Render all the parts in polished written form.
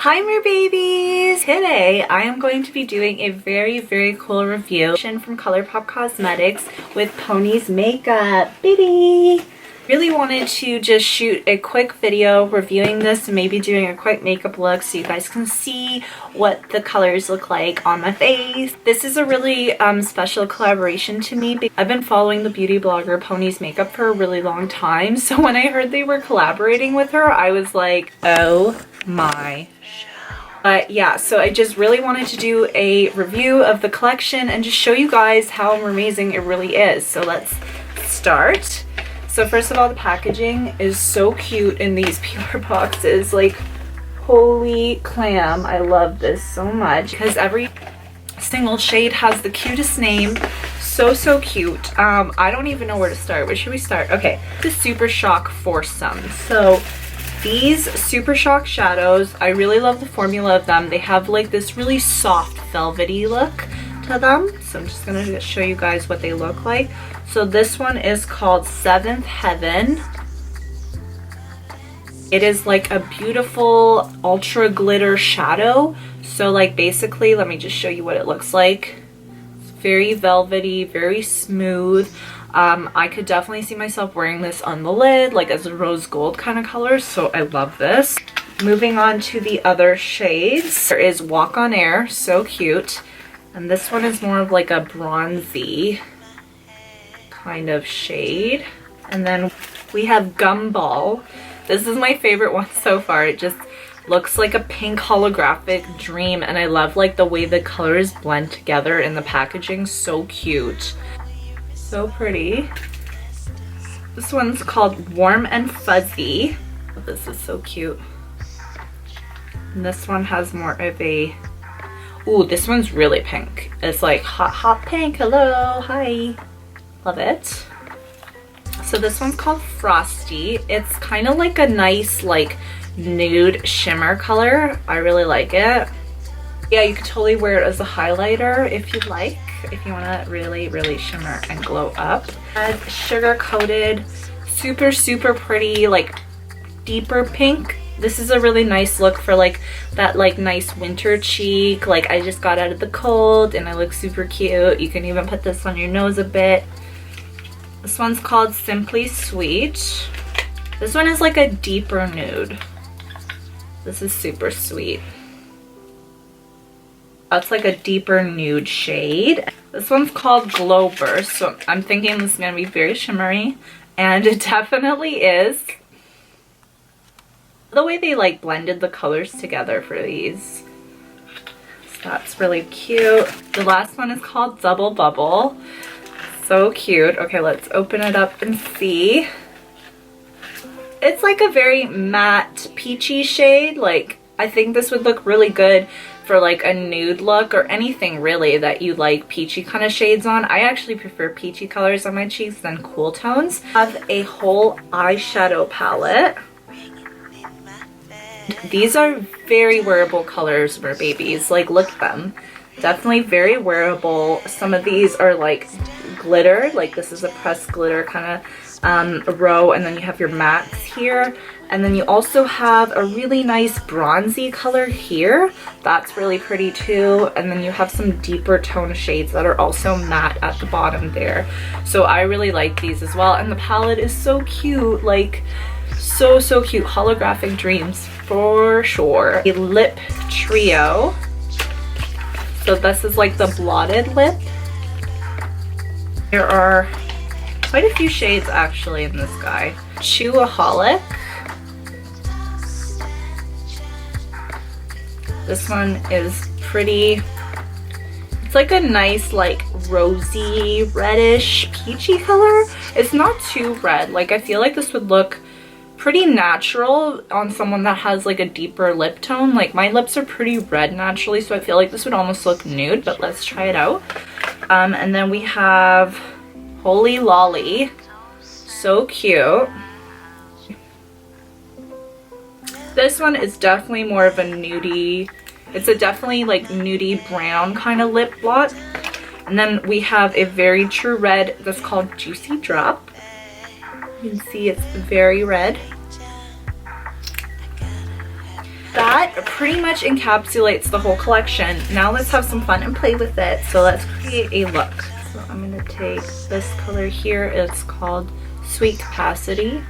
Hi Merbabies! Today I am going to be doing a very cool review from Colourpop Cosmetics with Ponysmakeup. Bitti! Really wanted to just shoot a quick video reviewing this and maybe doing a quick makeup look so you guys can see what the colors look like on my face. This is a really special collaboration to me. I've been following the beauty blogger Ponysmakeup for a really long time, so when I heard they were collaborating with her, I was like, oh my. But yeah, so I just really wanted to do a review of the collection and just show you guys how amazing it really is. So let's start. So first of all, the packaging is so cute in these PR boxes. Like, holy clam, I love this so much because every single shade has the cutest name. So cute. I don't even know where to start. Where should we start? Okay, the Super Shock Foursome. So these Super Shock shadows, I really love the formula of them. They have like this really soft velvety look to them. So I'm just gonna show you guys what they look like. So this one is called Seventh Heaven. It is like a beautiful ultra glitter shadow. So like basically, let me just show you what it looks like. It's very velvety, very smooth. I could definitely see myself wearing this on the lid, like as a rose gold kind of color, so I love this. Moving on to the other shades, there is Walk on Air, so cute. And this one is more of like a bronzy kind of shade. And then we have Gumball. This is my favorite one so far. It just looks like a pink holographic dream, and I love like the way the colors blend together in the packaging. So cute. So pretty. This one's called Warm and Fuzzy. Oh, this is so cute. And this one has more of a, ooh, this one's really pink. It's like hot pink. Hello, hi. Love it. So this one's called Frosty. It's kind of like a nice like nude shimmer color. I really like it. Yeah, you could totally wear it as a highlighter if you'd like, if you want to really shimmer and glow up. And sugar coated, super pretty, like deeper pink. This is a really nice look for like that like nice winter cheek. Like I just got out of the cold and I look super cute. You can even put this on your nose a bit. This one's called Simply Sweet. This one is like a deeper nude. This is super sweet. That's like a deeper nude shade. This one's called Glow Burst, so I'm thinking this is gonna be very shimmery, and it definitely is. The way they like blended the colors together for these, so that's really cute. The last one is called Double Bubble. So cute. Okay, let's open it up and see. It's like a very matte peachy shade. Like I think this would look really good for like a nude look or anything really that you like peachy kind of shades on. I actually prefer peachy colors on my cheeks than cool tones. I have a whole eyeshadow palette. These are very wearable colors for babies. Like look at them. Definitely very wearable. Some of these are like glitter, like this is a pressed glitter kind of row, and then you have your mattes here. And then you also have a really nice bronzy color here. That's really pretty too. And then you have some deeper tone shades that are also matte at the bottom there. So I really like these as well. And the palette is so cute, like so cute. Holographic dreams for sure. A lip trio. So this is like the blotted lip. There are quite a few shades actually in this guy. Chewaholic. This one is pretty, it's like a nice like rosy reddish peachy color. It's not too red. Like I feel like this would look pretty natural on someone that has like a deeper lip tone. Like my lips are pretty red naturally, so I feel like this would almost look nude, but let's try it out. And then we have Holy Lolly. So cute. This one is definitely more of a nudie, it's a definitely like nudie brown kind of lip blot. And then we have a very true red that's called Juicy Drop. You can see it's very red. That that pretty much encapsulates the whole collection. Now let's have some fun and play with it. So let's create a look. So I'm gonna take this color here. It's called Sweet Capacity.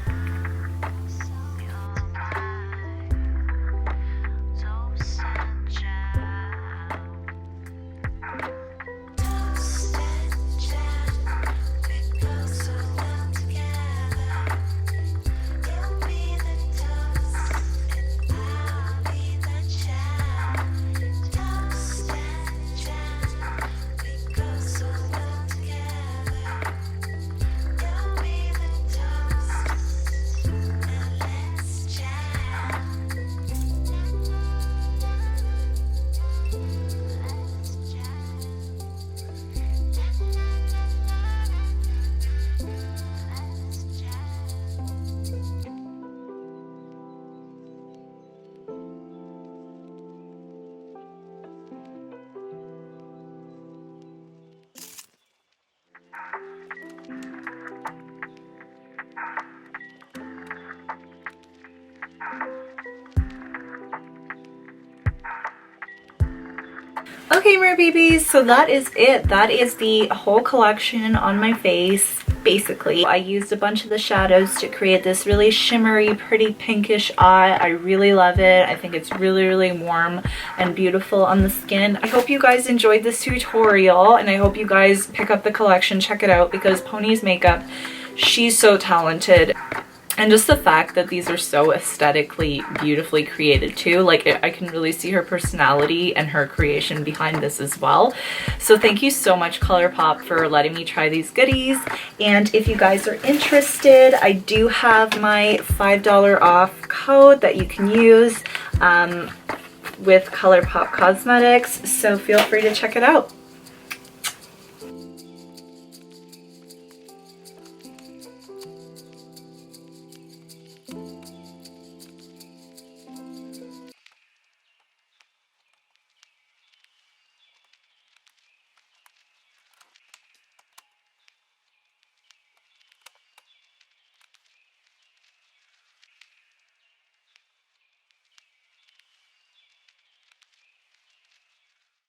Okay, Mer babies, so that is it. That is the whole collection on my face, basically. I used a bunch of the shadows to create this really shimmery, pretty pinkish eye. I really love it. I think it's really, really warm and beautiful on the skin. I hope you guys enjoyed this tutorial, and I hope you guys pick up the collection, check it out, because Ponysmakeup, she's so talented. And just the fact that these are so aesthetically beautifully created too, like I can really see her personality and her creation behind this as well. So thank you so much, Colourpop, for letting me try these goodies. And if you guys are interested, I do have my $5 off code that you can use with Colourpop Cosmetics, so feel free to check it out.